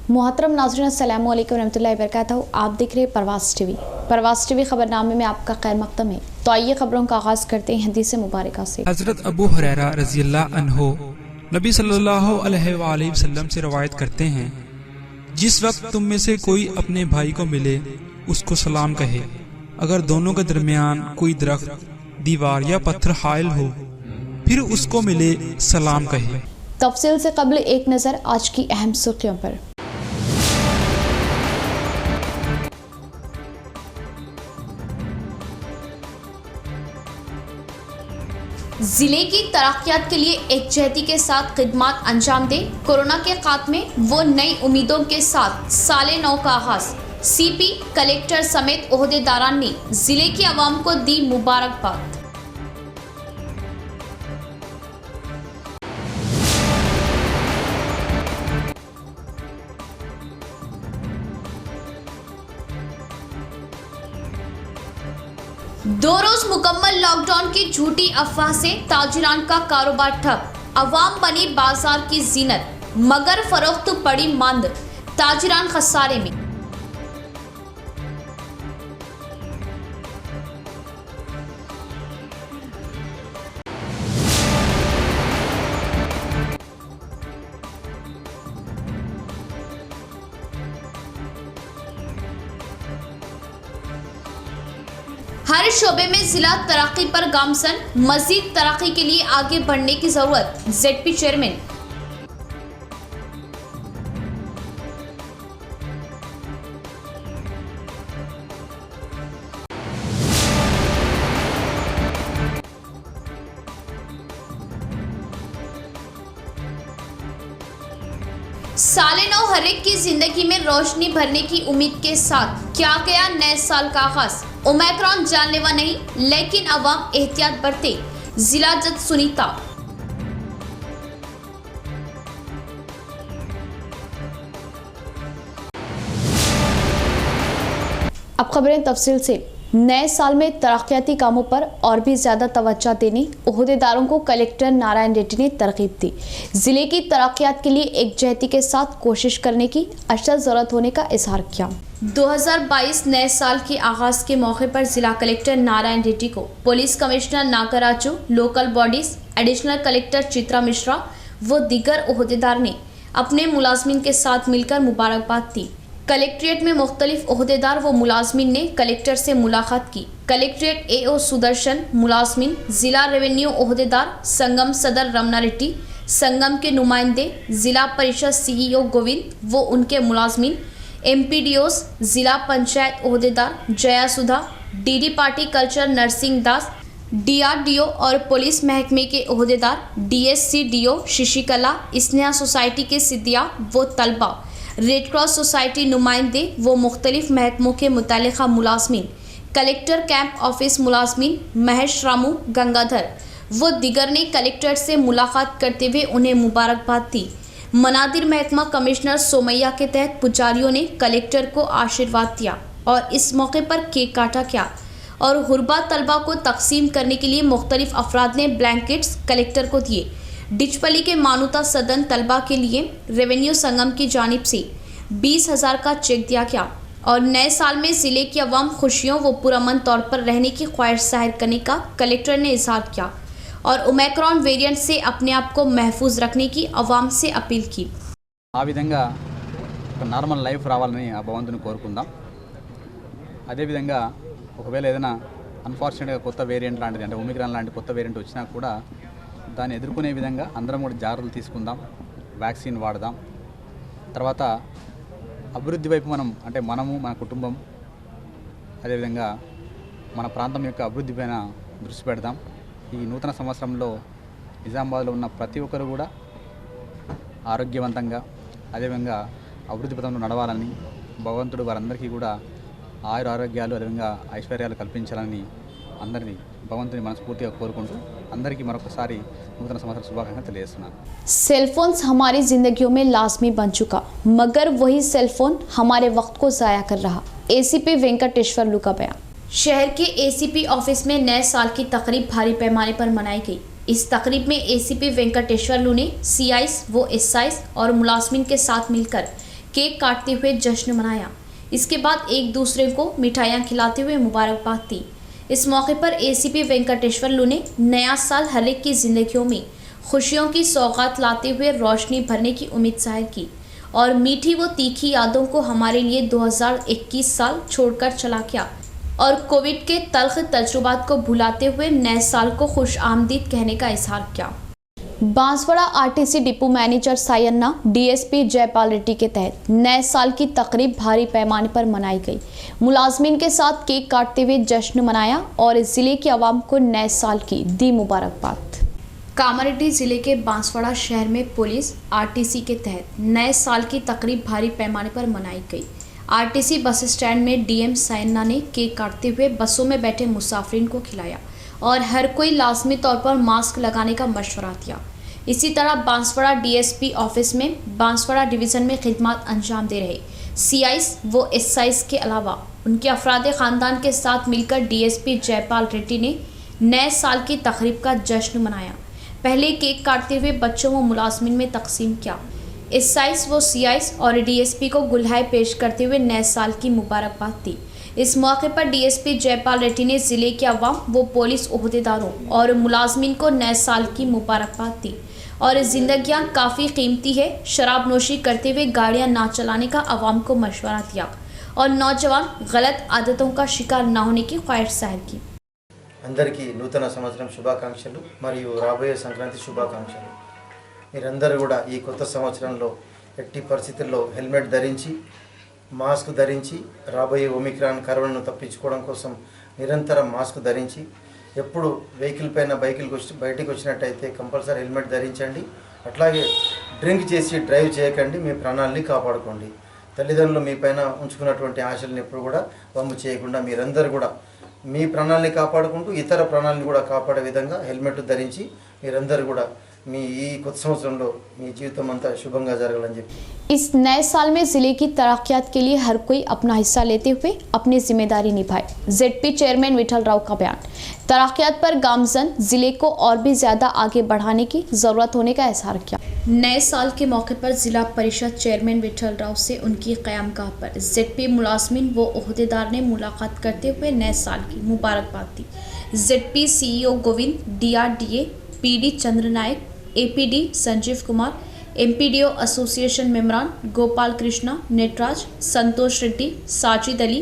मोहतरम नाज़रीन अस्सलाम वालेकुम रहमतुल्लाहि व बरकातहू। आप देख रहे हैं परवास टीवी खबरनामे में आपका खैर मक़दम है। तो आइए खबरों का आगाज करते हैं हदीस मुबारक से। हजरत अबू हुरैरा रज़ियल्लाहु अन्हु नबी सल्लल्लाहु अलैहि वसल्लम से रवायत करते हैं, जिस वक्त तुम में से कोई अपने भाई को मिले उसको सलाम कहे। अगर दोनों के दरमियान कोई दरख्त, दीवार या पत्थर हाइल हो फिर उसको मिले सलाम कहे। तफसील से कबल एक नज़र आज की अहम सुर्खियों पर। जिले की तरक्यात के लिए एकजहती के साथ खिदमत अंजाम दे। कोरोना के खात्मे वो नई उम्मीदों के साथ साले नौ का आगाज। सीपी, कलेक्टर समेत ओहदेदारान ने जिले की आवाम को दी मुबारकबाद। दो रोज मुकम्मल लॉकडाउन की झूठी अफवाह से ताजिरान का कारोबार ठप। अवाम बनी बाजार की जीनत, मगर फरोख्त पड़ी मंद। ताजिरान खसारे में। हर शोबे में जिला तरक्की पर गामसन। मजीद तरक्की के लिए आगे बढ़ने की जरूरत। ZP chairman. साले नौ हरेक की जिंदगी में रोशनी भरने की उम्मीद के साथ क्या गया नए साल का आगाज। ओमिक्रॉन जानलेवा नहीं, लेकिन अवाम एहतियात बरते। जिला जज सुनीता। अब खबरें तफसील से। नए साल में तरक्याती कामों पर और भी ज्यादा तवज्जो देने ओहदेदारों को कलेक्टर नारायण रेड्डी ने तरगीब दी। जिले की तरक्यात के लिए एकजहती के साथ कोशिश करने की अशद जरूरत होने का इजहार किया। 2022 नए साल के आगाज के मौके पर जिला कलेक्टर नारायण रेड्डी को police commissioner Nagaraju, local bodies additional collector Chitra Mishra व दीगर ओहदेदार ने अपने मुलाजमीन के साथ मिलकर मुबारकबाद दी। कलेक्ट्रेट में मुख्तलिफ ओहदेदार व मुलाजमीन ने कलेक्टर से मुलाकात की। कलेक्ट्रेट AO सुदर्शन, मुलाजमीन, जिला रेवेन्यू ओहदेदार, संगम सदर रमना रेड्डी, संगम के नुमाइंदे, जिला परिषद CEO गोविंद व उनके मुलाजमीन, MPDOs, जिला पंचायत ओहदेदार जया सुधा, DD पार्टी कल्चर नरसिंह दास, DRDO और पुलिस महकमे के ओहदेदार, DSCDO शशिकला, स्नेहा सोसाइटी के सिद्धिया व तलबा, रेड क्रॉस सोसाइटी नुमाइंदे व मुख्तलिफ महकमों के मुतालिका मुलाजमीन, कलेक्टर कैंप ऑफिस मुलाजमीन महेश रामू गंगाधर व दिगर ने कलेक्टर से मुलाकात करते हुए उन्हें मुबारकबाद दी। मनादिर महकमा कमिश्नर सोमैया के तहत पुजारियों ने कलेक्टर को आशीर्वाद दिया और इस मौके पर केक काटा गया और हुरबा तलबा को तकसीम करने के लिए मुख्तलिफ अफराद ने ब्लैंकेट्स कलेक्टर को दिए। डिचपली के मानुता सदन तलबा के लिए रेवेन्यू संगम की जानिब से 20,000 का चेक दिया गया और नए साल में जिले की अवाम खुशियों व पुरअमन तौर पर रहने की ख्वाहिश जाहिर करने का कलेक्टर ने इजहार किया और ओमिक्रॉन वेरिएंट से अपने आप को महफूज रखने की अवाम से अपील की। ఆ విధంగా ఒక నార్మల్ లైఫ్ రావాలని ఆ భగవంతుని కోరుకుందాం। అదేవిధంగా ఒకవేళ ఏదైనా అన్ఫార్చునేట్గా కొత్త వేరియంట్ లాంటిది అంటే ఒమిక్రాన్ లాంటి కొత్త వేరియంట్ వచ్చినా కూడా దాన్ని ఎదుర్కొనే విధంగా అందరం కూడా జాగ్రత్తలు తీసుకుందాం, వ్యాక్సిన్ వాడదాం। తర్వాత అభివృద్ధి వైపు మనము మన కుటుంబం అదేవిధంగా మన ప్రాంతం యొక్క అభివృద్ధి పైన దృష్టి పెడదాం। ఈ నూతన సంవత్సరంలో నిజామాబాద్లో ఉన్న ప్రతి ఒక్కరు కూడా ఆరోగ్యవంతంగా అదేవిధంగా అభివృద్ధి పథంలో నడవాలని భగవంతుడు వారందరికీ కూడా ఆయుర ఆరోగ్యాలు అదేవిధంగా ఐశ్వర్యాలు కల్పించాలని అందరినీ భగవంతుని మనస్ఫూర్తిగా కోరుకుంటూ అందరికీ మరొకసారి నూతన సంవత్సర శుభాకాంక్షలు తెలియజేస్తున్నాను। सेलफोन्स हमारी जिंदगियों में लाजमी बन चुका, मगर वही सेलफोन हमारे वक्त को ज़ाया कर रहा। ACP वेंकटेश्वर लू का बयान। शहर के ACP ऑफिस में नए साल की तकरीब भारी पैमाने पर मनाई गई। इस तकरीब में ACP वेंकटेश्वर लू ने CIs व SIs और मुलाजमीन के साथ मिलकर केक काटते हुए जश्न मनाया। इसके बाद एक दूसरे को मिठाइयाँ खिलाते हुए मुबारकबाद दी। इस मौके पर एसीपी वेंकटेश्वर लू ने नया साल हर एक की जिंदगियों में खुशियों की सौगात लाते हुए रोशनी भरने की उम्मीद जाहिर की और मीठी व तीखी यादों को हमारे लिए 2021 साल छोड़कर चला गया और कोविड के तल्ख तजुर्बात को भुलाते हुए नए साल को खुश आमदीद कहने का इजहार किया। Banswada RTC depot manager Sayanna DSP Jaipal Reddy के तहत नए साल की तकरीब भारी पैमाने पर मनाई गई। मुलाजमीन के साथ केक काटते हुए जश्न मनाया और जिले की आवाम को नए साल की दी मुबारकबाद। कामारेड्डी जिले के बांसवाड़ा शहर में पुलिस आरटीसी के तहत नए साल की तकरीब भारी पैमाने पर मनाई गई। आरटीसी बस स्टैंड में डीएम सायन्ना ने केक काटते हुए बसों में बैठे मुसाफिरीन को खिलाया और हर कोई लाजमी तौर पर मास्क लगाने का मशवरा दिया। इसी तरह बांसवाड़ा डीएसपी ऑफिस में बांसवाड़ा डिवीज़न में खिदमत अंजाम दे रहे सीआईस व एसआईस के अलावा उनके अफराद ख़ानदान के साथ मिलकर डीएसपी जयपाल रेड्डी ने नए साल की तकरीब का जश्न मनाया। पहले केक काटते हुए बच्चों व मुलाजमीन में तकसीम किया। एसआईस व सीआईस और डीएसपी को गुलहाय पेश करते हुए नए साल की मुबारकबाद दी। इस मौके पर डीएसपी जयपाल रेड्डी ने जिले के अवाम व पुलिस ओहदेदारों और मुलाजमीन को नए साल की मुबारकबाद दी और जिंदगियां काफ़ी कीमती है, शराब नोशी करते हुए गाड़ियां ना चलाने का अवाम को मशवरा दिया और नौजवान गलत आदतों का शिकार न होने की ख्वाहिश जाहिर की। అందరికీ నూతన సంవత్సరం శుభాకాంక్షలు మరియు రాబోయే సంక్రాంతి శుభాకాంక్షలు। మీరందరూ కూడా ఈ కొత్త సంవత్సరంలో ఎట్టి పరిస్థితుల్లో హెల్మెట్ ధరించి మాస్క్ ధరించి రాబోయే ఒమిక్రాన్ కరోనాను తప్పించుకోవడం కోసం నిరంతరం మాస్క్ ధరించి ఎప్పుడు వెహికల్ పైన బయటికి వచ్చినట్టయితే కంపల్సరీ హెల్మెట్ ధరించండి। అట్లాగే డ్రింక్ చేసి డ్రైవ్ చేయకండి, మీ ప్రాణాలని కాపాడుకోండి। తల్లిదండ్రులు మీ పైన ఉంచుకున్నటువంటి ఆశలను ఎప్పుడు కూడా వమ్ము చేయకుండా మీరందరూ కూడా మీ ప్రాణాలని కాపాడుకుంటూ ఇతర ప్రాణాలను కూడా కాపాడే విధంగా హెల్మెట్ ధరించి మీరందరూ కూడా మీ ఈ కొత్త సంవత్సరంలో మీ జీవితం అంతా శుభంగా జరగాలని చెప్పి। इस नए साल में जिले की तरक्यात के लिए हर कोई अपना हिस्सा लेते हुए अपनी जिम्मेदारी निभाए। जेडपी चेयरमैन विठल राव का बयान। तरक्यात पर गामजन जिले को और भी ज्यादा आगे बढ़ाने की जरूरत होने का इजहार किया। नए साल के मौके पर जिला परिषद चेयरमैन विठल राव से उनकी क़यामगाह पर जेडपी मुलाजमीन व ओहदेदार ने मुलाकात करते हुए नए साल की मुबारकबाद दी। ZP CEO Govind, DRDA PD Chandra Naik, APD Sanjeev Kumar, MPDO association मेम्बरान गोपाल कृष्णा, नटराज, संतोष रेड्डी, साजिद अली,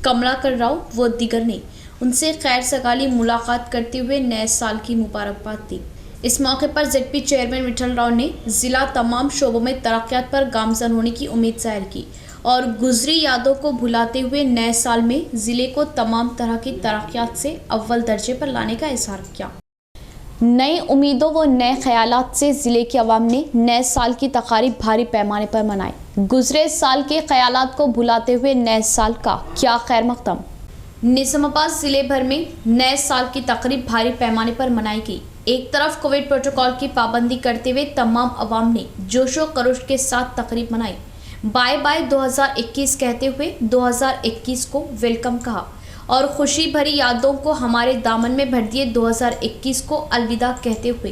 कमलाकर राव व दीगर ने उनसे खैर सगाली मुलाकात करते हुए नए साल की मुबारकबाद दी। इस मौके पर जेडपी चेयरमैन विठल राव ने जिला तमाम शोबों में तरक्यात पर गामजन होने की उम्मीद जाहिर की और गुजरी यादों को भुलाते हुए नए साल में जिले को तमाम तरह की तरक्यात से अव्वल दर्जे पर लाने का इजहार किया। नई उम्मीदों व नए ख्यालात से जिले की आवाम ने नए साल की तकारीब भारी पैमाने पर मनाई। गुजरे साल के ख्यालात को भुलाते हुए नए साल का क्या खैर मकदम। निजामाबाद जिले भर में नए साल की तकरीब भारी पैमाने पर मनाई गई। एक तरफ कोविड प्रोटोकॉल की पाबंदी करते हुए तमाम अवाम ने जोशो खरोश के साथ तकरीब मनाई। बाय बाय 2021 कहते हुए 2021 को वेलकम कहा और खुशी भरी यादों को हमारे दामन में भर दिए 2021 को अलविदा कहते हुए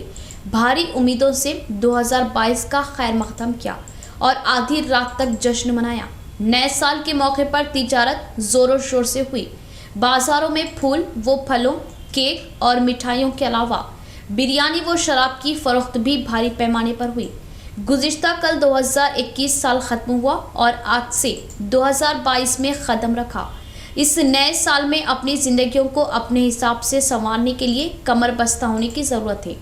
भारी उम्मीदों से 2022 का खैर मकदम किया और आधी रात तक जश्न मनाया। नए साल के मौके पर तिजारत जोरों शोर से हुई। बाजारों में फूल व फलों, केक और मिठाइयों के अलावा बिरयानी व शराब की फरोख्त भी भारी पैमाने पर हुई। गुज़िश्ता कल 2021 साल ख़त्म हुआ और आज से 2022 में कदम रखा। इस नए साल में अपनी ज़िंदगियों को अपने हिसाब से संवारने के लिए कमर बस्ता होने की ज़रूरत है।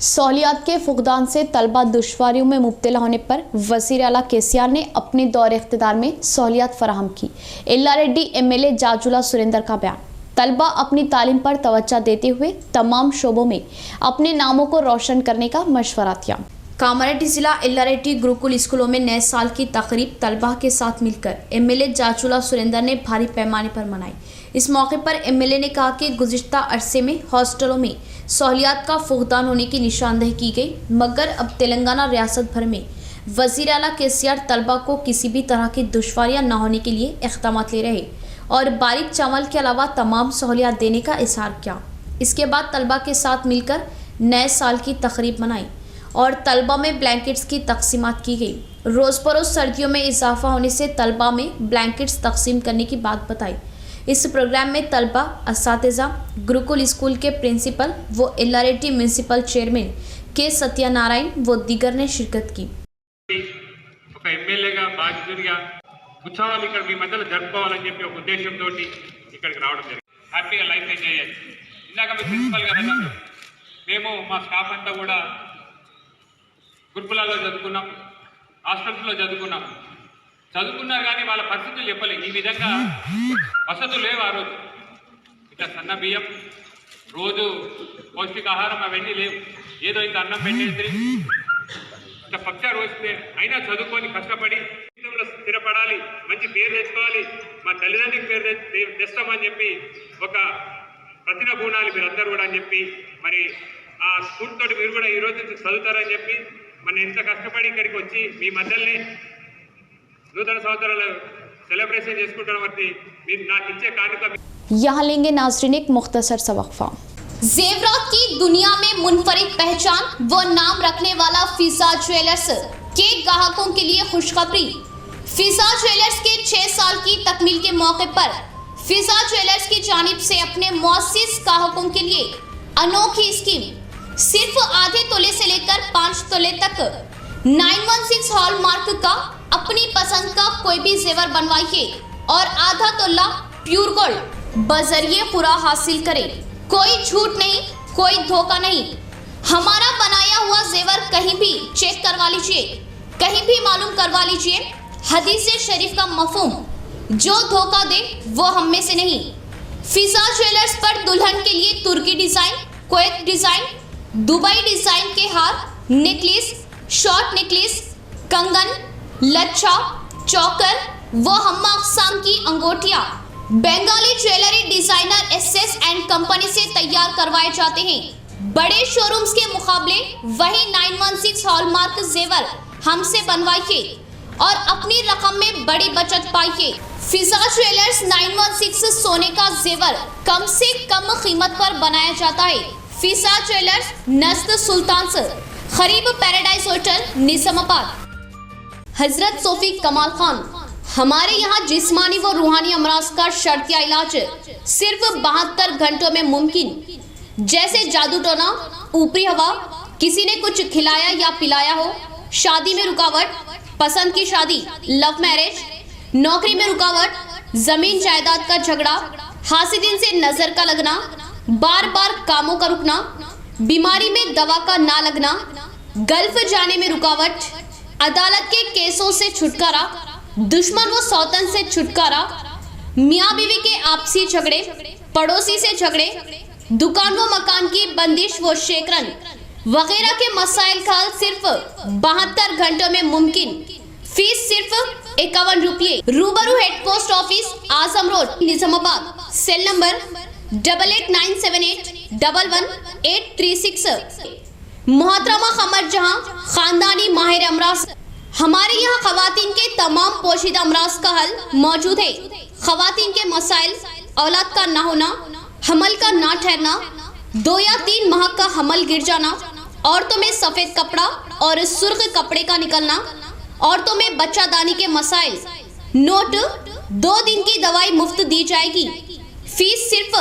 सहूलियात के फुकदान से तलबा दुश्वारियों में मुब्तला होने पर वज़ीर आला केसीआर ने अपने दौर इख्तिदार में सहूलियात फराहम की। एल्लारेड्डी एमएलए जाजुला सुरेंदर का बयान। तलबा अपनी तालीम पर तवज्जो देते हुए तमाम शोबों में अपने नामों को रोशन करने का मशवरा दिया। कामारेड्डी जिला एल्लारेड्डी गुरुकुल स्कूलों में नए साल की तकरीब तलबा के साथ मिलकर एमएलए जाजुला सुरेंदर ने भारी पैमाने पर मनाई। इस मौके पर एमएलए ने कहा कि गुज़िश्ता अरसे में हॉस्टलों में सहूलियात का फुकदान होने की निशानदेही की गई, मगर अब तेलंगाना रियासत भर में वज़ीर आला केसीआर तलबा को किसी भी तरह की दुश्वारियाँ न होने के लिए इक़दाम ले रहे और बारीक चावल के अलावा तमाम सहूलियात देने का इजहार किया। इसके बाद तलबा के साथ मिलकर नए साल की तकरीब मनाई और तलबा में ब्लैंकेट्स की तकसीमात की गई। रोज़ बरोज़ सर्दियों में इजाफा होने से तलबा में ब्लैंकेट्स तकसीम करने की बात बताई। इस प्रोग्राम में तलबा, असातिज़ा, गुरुकुल स्कूल के प्रिंसिपल व एल्लारेड्डी म्यूनसिपल चेयरमैन के सत्यनारायण व दीगर ने शिरकत की। ఒక ఎమ్మెల్యేగా బాధ్యతగా ఉత్సవాలు ఇక్కడ మీ మధ్యలో జరుపుకోవాలని చెప్పి ఒక ఉద్దేశంతో ఇక్కడికి రావడం జరిగింది. హ్యాపీగా లైఫ్ ఎంజాయ్ చేయాలి. ఇందాక మీ ప్రిన్సిపల్ గారు అన్నారు, మేము మా స్టాఫ్ అంతా కూడా గురుకులాల్లో చదువుకున్నాం, హాస్టల్స్లో చదువుకున్నాం. చదువుకున్నారు కానీ వాళ్ళ పరిస్థితులు చెప్పలేదు. ఈ విధంగా వసతులు లేవు ఆ రోజు. ఇట్లా సన్న బియ్యం, రోజు పౌష్టికాహారం అవన్నీ లేవు. ఏదో ఇంత అన్నం పెట్టేసి ఇట్లా పక్షాలు వస్తే అయినా చదువుకొని కష్టపడి జీవితంలో స్థిరపడాలి, మంచి పేరు తెచ్చుకోవాలి, మా తల్లిదండ్రులకి పేరు తెస్తామని చెప్పి ఒక ప్రతిభ గుణాలు మీరందరూ కూడా అని చెప్పి మరి ఆ స్కూల్ తోటి మీరు కూడా ఈ రోజు నుంచి చదువుతారని చెప్పి మనం ఎంత కష్టపడి ఇక్కడికి వచ్చి మీ మధ్యలోనే నూతన సంవత్సరాలు సెలబ్రేషన్ చేసుకుంటున్న బట్టి మీరు నాకు ఇచ్చే కానుక. यहाँ लेंगे नाजरीन एक मुख्तसर सा वक्फा। जेवरात की दुनिया में मुनफरिद पहचान व नाम रखने वाला फिजा ज्वेलर्स के ग्राहकों के लिए खुशखबरी। फिजा ज्वेलर्स के 6 साल की तकमील के मौके पर फिजा ज्वेलर्स की जानिब से अपने मुअस्सिस ग्राहकों के लिए अनोखी स्कीम, सिर्फ आधे तोले से लेकर 5 तोले तक 916 हॉलमार्क का अपनी पसंद का कोई भी जेवर बनवाइए और आधा तोला प्योर गोल्ड बजरिए पूरा हासिल करें। कोई झूठ नहीं, कोई धोखा नहीं। हमारा बनाया हुआ जेवर कहीं भी चेक करवा लीजिए, कहीं भी मालूम करवा लीजिए। हदीस शरीफ का मफहूम, जो धोखा दे वो हम में से नहीं। फिजा ज्वेलर्स पर दुल्हन के लिए तुर्की design, Kuwait design, Dubai design के हार, नेकलेस, शॉर्ट नेकलेस, कंगन, लच्छा, चौकर व हम्मा अक़साम की अंगूठियां Bengali jewellery designer SS and company से तैयार करवाए जाते हैं। बड़े शोरूम्स के मुकाबले वही 916 हॉलमार्क जेवर हमसे बनवाइए और अपनी रकम में बड़ी बचत पाइए। फिजा ज्वेलर्स 916 सोने का जेवर कम से कम कीमत पर बनाया जाता है। फिजा ज्वेलर्स नस्द सुल्तान से खरीब पैराडाइज होटल निजामाबाद। हजरत सोफी कमाल खान, हमारे यहाँ जिस्मानी व रूहानी अमराज का शर्तिया इलाज सिर्फ 72 घंटों में मुमकिन। जैसे जादू टोना, ऊपरी हवा, किसी ने कुछ खिलाया या पिलाया हो, शादी में रुकावट, पसंद की शादी, लव मैरिज, नौकरी में रुकावट, जमीन जायदाद का झगड़ा, हासिदिन से नजर का लगना, बार बार कामों का रुकना, बीमारी में दवा का ना लगना, गल्फ जाने में रुकावट, अदालत के केसों से छुटकारा, दुश्मन व सौतन से छुटकारा, मियाँ बीवी के आपसी झगड़े, पड़ोसी से झगड़े, दुकान व मकान की बंदिश व शेकरन वगैरह के मसाइल का सिर्फ 72 घंटों में मुमकिन। फीस सिर्फ 51 रुपये। रूबरू head post office, Azam road, Nizamabad. Cell number 8897811836। मोहतरमा कमर जहां, खानदानी माहिर अमराज। हमारे यहाँ खवातीन के तमाम पोशीदा अमराज का हल मौजूद है। खवातीन के मसाइल, औलाद का ना होना, हमल का ना ठहरना, 2 या 3 माह का हमल गिर जाना, औरतों में सफेद कपड़ा और सुर्ख कपड़े का निकलना, औरतों में बच्चादानी के मसाइल। नोट, 2 दिन की दवाई मुफ्त दी जाएगी। फीस सिर्फ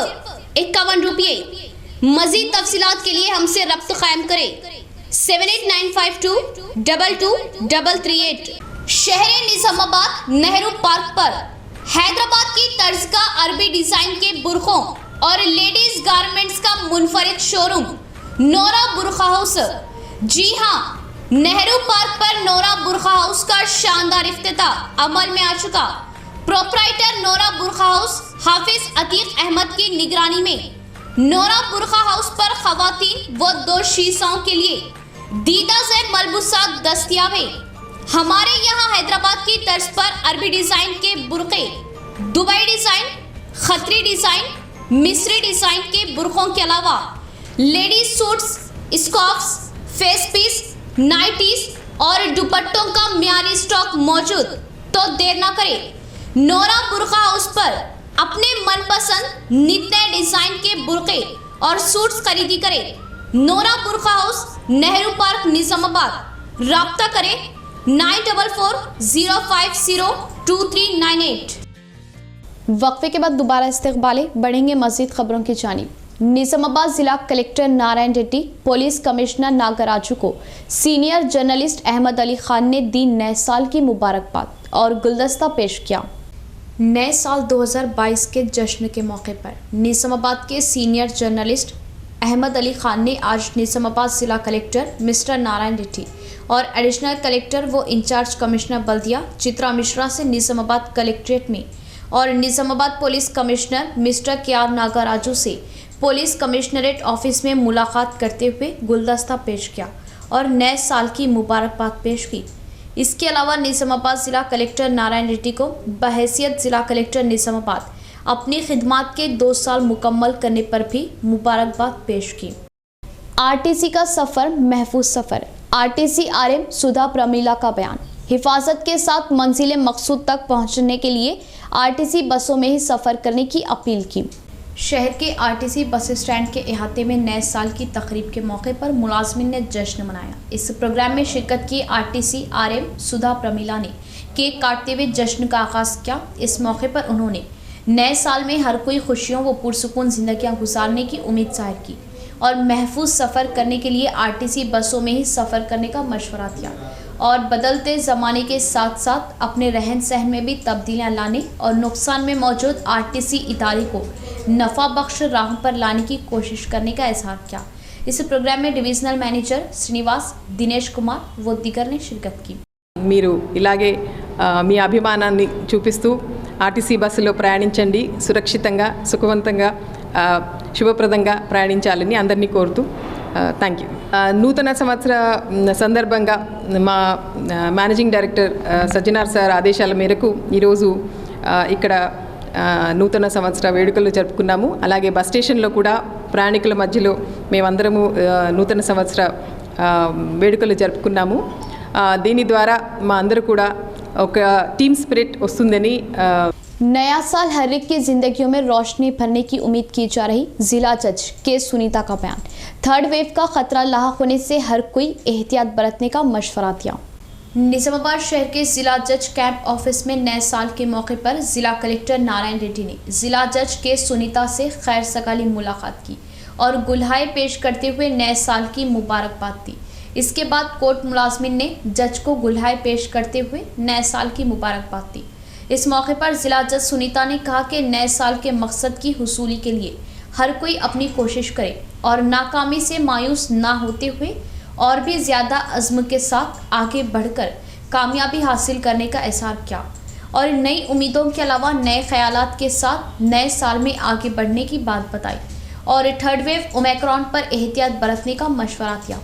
51 रुपये। मजीद तफसीलात के लिए हमसे रब्त कायम करें 7895222338। शहर निजामाबाद नेहरू पार्क पर हैदराबाद की तर्ज का अरबी डिजाइन के बुरखों और लेडीज गारमेंट्स का मुनफरिद शोरूम नोरा बुरखा हाउस। जी हाँ, नेहरू पार्क पर नोरा बुरखा हाउस का शानदार इफ्तिताह अमल में आ चुका। प्रोप्राइटर नोरा बुरखा हाउस हाफिज अतीक अहमद की निगरानी में नोरा बुरखा हाउस पर खवातीन व 2 शीशाओं के लिए दीदा से मलबूसात दस्तयाब है। हमारे यहाँ हैदराबाद की तर्ज पर अरबी डिजाइन के बुरके, दुबई डिजाइन, खतरी डिजाइन, मिस्री डिजाइन के बुरखों के अलावा ladies suits, scarfs, face piece, nighties और दुपट्टों का मियारी स्टॉक मौजूद। तो देर ना करें, नोरा बुरखा हाउस पर अपने मनपसंद नित नए डिजाइन के बुरके और सूट्स खरीदी करें। नोरा बुरखा हाउस, नेहरू पार्क, निजामाबाद। राब्ता करें 9440502398। वक्फे के बाद दोबारा इस्तेक़बाले बढ़ेंगे मज़ीद खबरों की जानिब। निज़ामाबाद जिला collector Narayan Reddy, police commissioner Nagaraju को सीनियर जर्नलिस्ट अहमद अली खान ने दी नए साल की मुबारकबाद और गुलदस्ता पेश किया। नए साल 2022 के जश्न के मौके पर निज़ामाबाद के सीनियर जर्नलिस्ट अहमद अली खान ने आज निज़ामाबाद जिला कलेक्टर मिस्टर नारायण रेड्डी और एडिशनल कलेक्टर व इंचार्ज कमिश्नर बल्दिया चित्रा मिश्रा से निज़ामाबाद कलेक्ट्रेट में और Nizamabad police commissioner mister KR. Nagaraju से पुलिस कमिश्नरेट ऑफिस में मुलाकात करते हुए गुलदस्ता पेश किया और नए साल की मुबारकबाद पेश की। इसके अलावा निज़ामाबाद ज़िला कलेक्टर नारायण रेड्डी को बहैसियत ज़िला कलेक्टर निज़ामाबाद अपनी खिदमात के 2 साल मुकम्मल करने पर भी मुबारकबाद पेश की। आरटीसी का सफ़र महफूज सफ़र, आरटीसी आरएम सुधा प्रमीला का बयान। हिफाजत के साथ मंजिल मकसूद तक पहुंचने के लिए आरटीसी बसों में ही सफ़र करने की अपील की। शहर के आरटीसी बस स्टैंड के अहाते में नए साल की तकरीब के मौके पर मुलाजमिन ने जश्न मनाया। इस प्रोग्राम में शिरकत की आरटीसी आरएम सुधा प्रमीला ने केक काटते हुए जश्न का आगाज़ किया। इस मौके पर उन्होंने नए साल में हर कोई खुशियों व पुरसुकून ज़िंदगियाँ गुजारने की उम्मीद जाहिर की और महफूज सफ़र करने के लिए आरटीसी बसों में ही सफ़र करने का मशवरा दिया और बदलते ज़माने के साथ साथ अपने रहन सहन में भी तब्दीलियाँ लाने और नुकसान में मौजूद आरटीसी इदारे को नफ़ा बख्श राह पर लाने की कोशिश करने का इजहार किया। इस प्रोग्राम में डिविजनल मैनेजर श्रीनिवास, दिनेश कुमार व दीगर ने शिरकत की। మీరు ఇలాగే మీ అభిమానాన్ని చూపిస్తూ ఆర్టీసీ బస్సులో ప్రయాణించండి, సురక్షితంగా సుఖవంతంగా శుభప్రదంగా ప్రయాణించాలని అందరినీ కోరుతూ థ్యాంక్ యూ. నూతన సంవత్సర సందర్భంగా మా మేనేజింగ్ డైరెక్టర్ సజ్జనార్ సార్ ఆదేశాల మేరకు ఈరోజు ఇక్కడ నూతన సంవత్సర వేడుకలు జరుపుకున్నాము. అలాగే బస్ స్టేషన్లో కూడా ప్రయాణికుల మధ్యలో మేమందరము నూతన సంవత్సర వేడుకలు జరుపుకున్నాము. దీని ద్వారా మా అందరూ కూడా ఒక టీమ్ స్పిరిట్ వస్తుందని. नया साल हर एक की जिंदगियों में रोशनी भरने की उम्मीद की जा रही जिला जज के सुनीता का बयान। थर्ड वेव का खतरा लाहक होने से हर कोई एहतियात बरतने का मशवरा दिया। निज़ामाबाद शहर के जिला जज कैंप ऑफिस में नए साल के मौके पर जिला कलेक्टर नारायण रेड्डी ने जिला जज के सुनीता से खैर सगाली मुलाकात की और गुलहाए पेश करते हुए नए साल की मुबारकबाद दी। इसके बाद कोर्ट मुलाजमिन ने जज को गुलहाए पेश करते हुए नए साल की मुबारकबाद दी। इस मौके पर जिला जज सुनीता ने कहा कि नए साल के मकसद की हुसूली के लिए हर कोई अपनी कोशिश करे और नाकामी से मायूस ना होते हुए और भी ज़्यादा अज़्म के साथ आगे बढ़कर कामयाबी हासिल करने का इज़हार किया और नई उम्मीदों के अलावा नए ख्यालात के साथ नए साल में आगे बढ़ने की बात बताई और थर्ड वेव ओमिक्रॉन पर एहतियात बरतने का मशवरा दिया।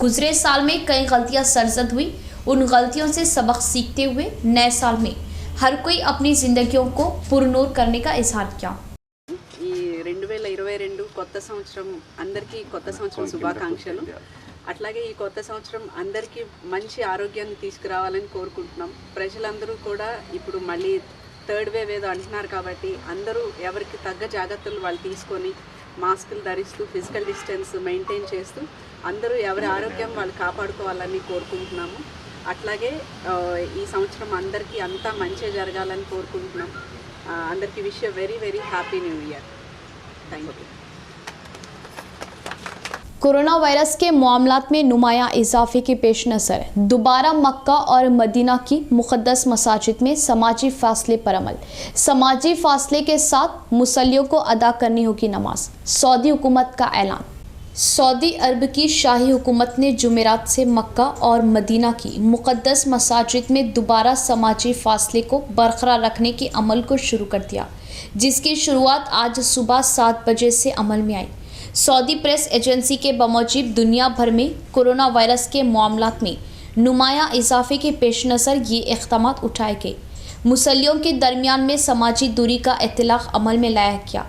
गुजरे साल में कई गलतियां सरजद हुई, उन गलतियों से सबक सीखते हुए नए साल में हर कोई अपनी ज़िंदगियों को पुरनूर करने का इजहार किया। 2022 కొత్త సంవత్సరం అందరికీ కొత్త సంవత్సరం శుభాకాంక్షలు. అట్లాగే ఈ కొత్త సంవత్సరం అందరికీ మంచి ఆరోగ్యాన్ని తీసుకురావాలని కోరుకుంటున్నాం. ప్రజలందరూ కూడా ఇప్పుడు మళ్ళీ థర్డ్ వేవ్ ఏదో అంటున్నారు కాబట్టి అందరూ ఎవరికి తగ్గ జాగ్రత్తలు వాళ్ళు తీసుకొని మాస్కులు ధరిస్తూ ఫిజికల్ డిస్టెన్స్ మెయింటైన్ చేస్తూ అందరూ ఎవరి ఆరోగ్యం వాళ్ళు కాపాడుకోవాలని కోరుకుంటున్నాము. అట్లాగే ఈ సంవత్సరం అందరికీ అంతా మంచిగా జరగాలని కోరుకుంటున్నాం. అందరికీ wish you very very happy new year. Thank you. Corona virus के मामलात में नुमाया इजाफे के पेश नज़र दोबारा मक्का और मदीना की मुक़द्दस मसाजिद में समाजी फासले पर अमल। समाजी फासले के साथ मुसल्लियों को अदा करनी होगी नमाज। सऊदी हुकूमत का ऐलान। सऊदी अरब की शाही हुकूमत ने जुमेरात से मक्का और मदीना की मुक़द्दस मसाजिद में दोबारा समाजी फासले को बरकरार रखने के अमल को शुरू कर दिया, जिसकी शुरुआत आज सुबह 7 बजे से अमल में आई। सऊदी प्रेस एजेंसी के बमौजूद दुनिया भर में कोरोना वायरस के मामलात में नुमाया इजाफे के पेश नज़र ये इक़दामात उठाए गए। मुसल्लियों के दरमियान में समाजी दूरी का इत्तलाक़ अमल में लाया गया।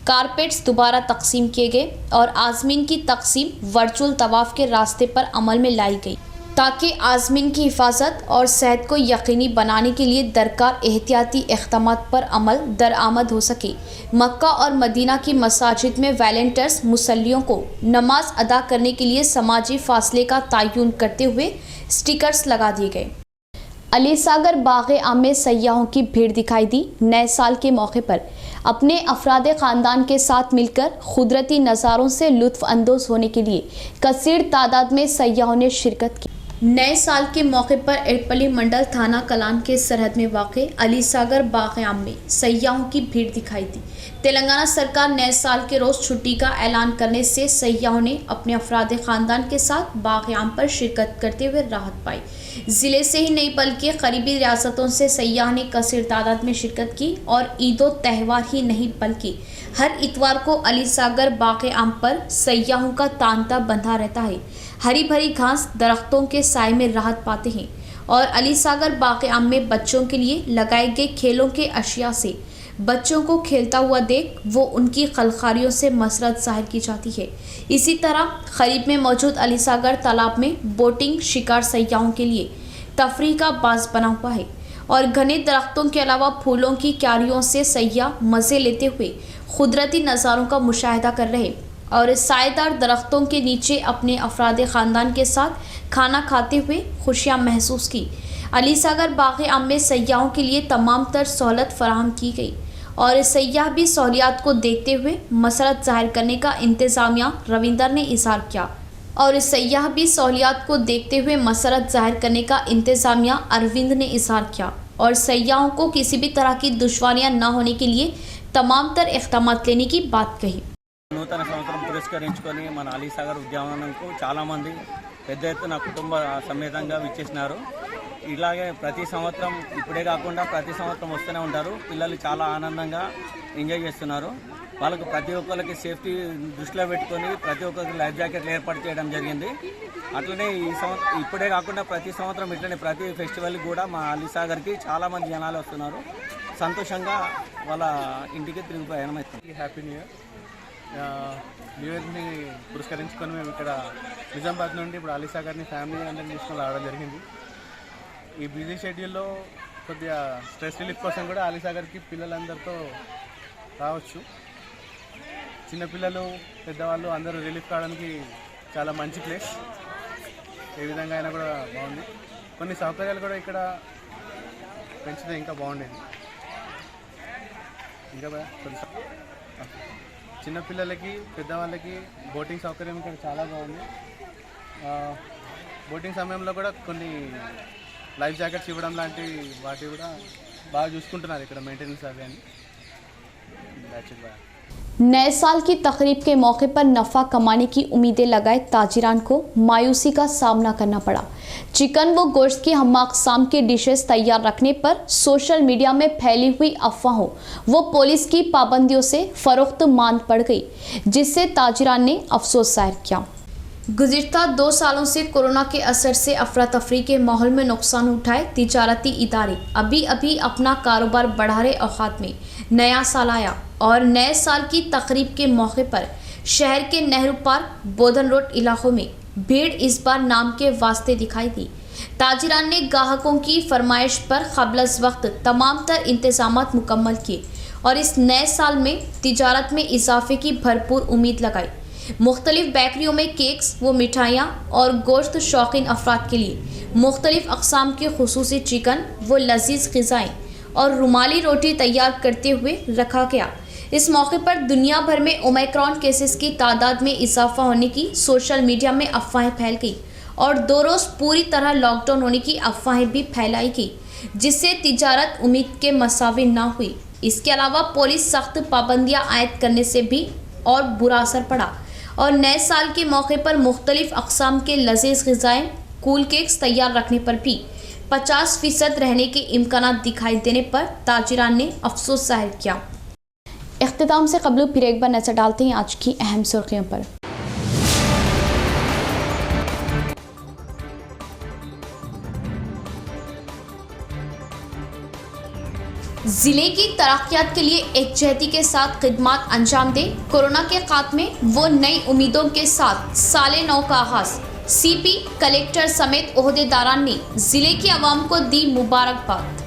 कारपेट्स दोबारा तकसीम किए गए और आज़मीन की तकसीम वर्चुअल तवाफ़ के रास्ते पर अमल में लाई गई ताकि आज़मीन की हिफाजत और सेहत को यकीनी बनाने के लिए दरकार एहतियाती इक़दामात पर अमल दरआमद हो सके। मक्का और मदीना की मसाजिद में वॉलंटियर्स मुसल्लियों को नमाज अदा करने के लिए समाजी फासले का तयन करते हुए स्टिकर्स लगा दिए गए। अली सागर बाग़े आम में सयाहों की भीड़ दिखाई दी। नए साल के मौके पर अपने अफराद ख़ानदान के साथ मिलकर कुदरती नज़ारों से लुत्फ़ अंदोज़ होने के लिए कसीर तादाद में सयाहों ने शिरकत की। नए साल के मौके पर एड़पल्ली मंडल थाना कलान के सरहद में वाक़े अली सागर बाग़े आम में सयाहों की भीड़ दिखाई दी। तेलंगाना सरकार नए साल के रोज़ छुट्टी का ऐलान करने से सयाहों ने अपने अफराद ख़ानदान के साथ बाग़े आम पर शिरकत करते हुए राहत पाई। ज़िले से ही नहीं बल्कि करीबी रियासतों से सयाह ने कसीर तादाद में शिरकत की और ईदो त्यौहार ही नहीं बल्कि हर इतवार को अली सागर बाग़े आम पर सयाहों का तांता बंधा रहता है। हरी भरी घास दरख्तों के साए में राहत पाते हैं और अली सागर बाग़े आम में बच्चों के लिए लगाए गए खेलों के अशिया से बच्चों को खेलता हुआ देख वो उनकी खलखारियों से मसरत जाहिर की जाती है। इसी तरह करीब में मौजूद अली सागर तालाब में बोटिंग शिकार सयाहों के लिए तफरीह का बाज़ बना हुआ है और घने दरख्तों के अलावा फूलों की क्यारियों से सयाह मज़े लेते हुए कुदरती नज़ारों का मुशाहिदा कर रहे और सायेदार दरख्तों के नीचे अपने अफराद ख़ानदान के साथ खाना खाते हुए खुशियाँ महसूस की। अली सागर बाग़े आम में सयाहों के लिए तमाम तर सहूलत फराहम की गई और सयाह भी सहूलियात को देखते हुए मसरत ज़ाहिर करने का इंतज़ामिया रविंदर ने इज़हार किया और सयाह भी सहूलियात को देखते हुए मसरत ज़ाहिर करने का इंतज़ामिया अरविंद ने इज़हार किया और सयाहों को किसी भी तरह की दुश्वारियाँ न होने के लिए तमाम तर इक़दामात लेने की बात कही। నూతన సంవత్సరం పురస్కరించుకొని మన అలీ సాగర్ ఉద్యానవనంకు చాలామంది పెద్ద ఎత్తున కుటుంబ సమేతంగా విచ్చేసినారు. ఇలాగే ప్రతి సంవత్సరం ఇప్పుడే కాకుండా ప్రతి సంవత్సరం వస్తూనే ఉంటారు. పిల్లలు చాలా ఆనందంగా ఎంజాయ్ చేస్తున్నారు. వాళ్ళకు ప్రతి ఒక్కరికి సేఫ్టీ దృష్టిలో పెట్టుకొని ప్రతి ఒక్కరికి లైఫ్ జాకెట్లు ఏర్పాటు చేయడం జరిగింది. అట్లనే ఈ సంవత్సరం ఇప్పుడే కాకుండా ప్రతి సంవత్సరం ఇట్లనే ప్రతి ఫెస్టివల్కి కూడా మా అలీ సాగర్కి చాలామంది జనాలు వస్తున్నారు. సంతోషంగా వాళ్ళ ఇంటికి తిరిగి ప్రయాణం అవుతుంది. Happy new year. న్యూ ఇయర్ని పురస్కరించుకొని మేము ఇక్కడ నిజామాబాద్ నుండి ఇప్పుడు అలీ సాగర్ని ఫ్యామిలీ అందరినీ తీసుకొని రావడం జరిగింది. ఈ బిజీ షెడ్యూల్లో కొద్దిగా స్ట్రెస్ రిలీఫ్ కోసం కూడా అలీ సాగర్కి పిల్లలందరితో రావచ్చు. చిన్నపిల్లలు పెద్దవాళ్ళు అందరూ రిలీఫ్ కావడానికి చాలా మంచి ప్లేస్. ఏ విధంగా అయినా కూడా బాగుంది. కొన్ని సౌకర్యాలు కూడా ఇక్కడ పెంచితే ఇంకా బాగుండేది. ఇంకా కొన్ని చిన్నపిల్లలకి పెద్దవాళ్ళకి బోటింగ్ సౌకర్యం ఇక్కడ చాలా బాగుంది. బోటింగ్ సమయంలో కూడా కొన్ని లైఫ్ జాకెట్స్ ఇవ్వడం లాంటి వాటి కూడా బాగా చూసుకుంటున్నారు ఇక్కడ మెయింటెనెన్స్ అవి అని. नए साल की तकरीब के मौके पर नफ़ा कमाने की उम्मीदें लगाए ताजिरान को मायूसी का सामना करना पड़ा। चिकन व गोश्त की हम अक़साम के डिशेस तैयार रखने पर सोशल मीडिया में फैली हुई अफवाहों व पुलिस की पाबंदियों से फ़रोख्त मांद पड़ गई, जिससे ताजिरान ने अफसोस जाहिर किया। गुज़िश्ता 2 सालों से कोरोना के असर से अफरा तफरी के माहौल में नुकसान उठाए तिजारती इदारे अभी अभी अपना कारोबार बढ़ा रहे औकात में नया साल आया और नए साल की तकरीब के मौके पर शहर के नेहरू पार्क, बोधन रोड इलाकों में भीड़ इस बार नाम के वास्ते दिखाई दी। ताजिरान ने ग्राहकों की फरमाइश पर क़ब्ल वक्त तमाम तर इंतज़ामात मुकम्मल किए और इस नए साल में तिजारत में इजाफे की भरपूर उम्मीद लगाई। मुख्तलिफ बेकरियों में केक्स व मिठाइयाँ और गोश्त शौकीन अफराद के लिए मुख्तलिफ अक़साम के खुसूसी चिकन व लजीज ग़िज़ाएँ और रुमाली रोटी तैयार करते हुए रखा गया। इस मौके पर दुनिया भर में ओमिक्रॉन केसेस की तादाद में इजाफा होने की सोशल मीडिया में अफवाहें फैल गई और 2 रोज़ पूरी तरह लॉकडाउन होने की अफवाहें भी फैलाई गई, जिससे तिजारत उम्मीद के मसावी ना हुई। इसके अलावा पुलिस सख्त पाबंदियाँ आयद करने से भी और बुरा असर पड़ा और नए साल के मौके पर मुख्तलिफ अक़साम के लजीज ग़िज़ाएँ कूल केक्स तैयार रखने पर भी 50% रहने के इम्कानात दिखाई देने पर ताजिरान ने अफसोस जाहिर किया। इख्तिताम से कबल फिर एक बार नज़र डालते हैं आज की अहम सुर्खियों पर। जिले की तरक्यात के लिए एकजहती के साथ खिदमात अंजाम दे, कोरोना के खात्मे व नई उम्मीदों के साथ साले नौ का आगाज। सीपी, कलेक्टर समेत ओहदेदारान ने जिले की आवाम को दी मुबारकबाद।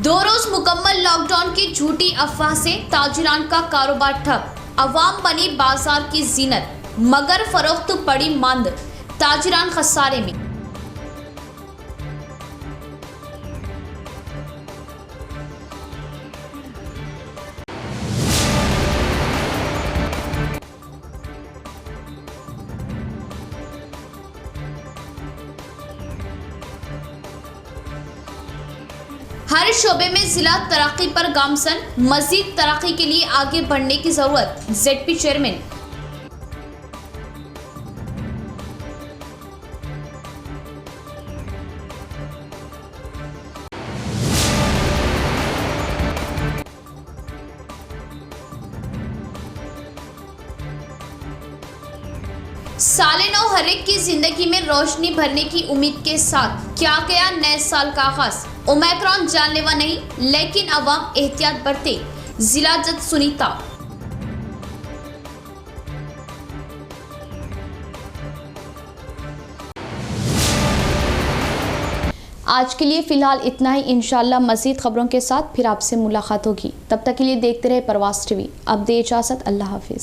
2 रोज मुकम्मल लॉकडाउन की झूठी अफवाह से ताजिरान का कारोबार ठप, अवाम बनी बाजार की जीनत, मगर फरोख्त पड़ी मांद, ताजिरान खसारे में। हर शोबे में जिला तरक्की पर गामसन, मजीद तरक्की के लिए आगे बढ़ने की जरूरत, जेडपी चेयरमैन। साले नौ हर एक की जिंदगी में रोशनी भरने की उम्मीद के साथ क्या गया नए साल का आगाज। ओमिक्रॉन जानलेवा नहीं, लेकिन अवाम एहतियात बरते, जिला जज सुनीता। आज के लिए फिलहाल इतना ही। इंशाल्लाह मजीद खबरों के साथ फिर आपसे मुलाकात होगी। तब तक के लिए देखते रहे प्रवास टीवी। अब दे इजाजत, अल्लाह हाफिज।